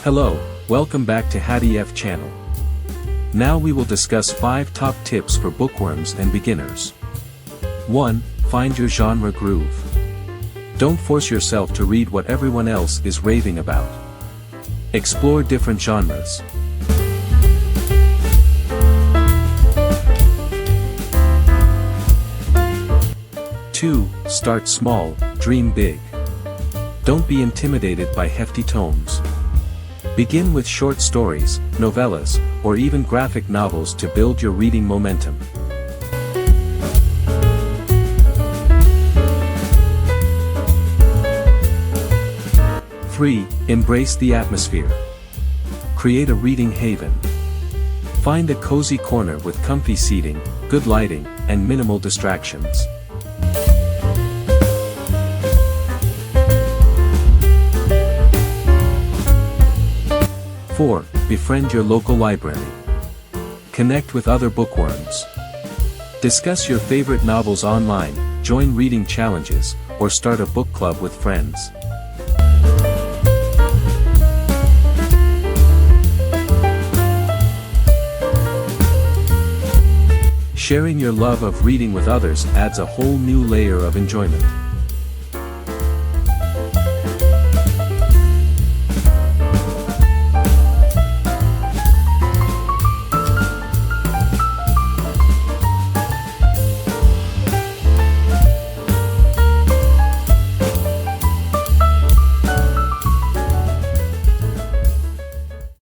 Hello, welcome back to HeftyF channel. Now we will discuss 5 top tips for bookworms and beginners. 1. Find your genre groove. Don't force yourself to read what everyone else is raving about. Explore different genres. 2. Start small, dream big. Don't be intimidated by hefty tomes. Begin with short stories, novellas, or even graphic novels to build your reading momentum. 3. Embrace the atmosphere. Create a reading haven. Find a cozy corner with comfy seating, good lighting, and minimal distractions. 4. Befriend your local library. Connect with other bookworms. Discuss your favorite novels online, join reading challenges, or start a book club with friends. Sharing your love of reading with others adds a whole new layer of enjoyment.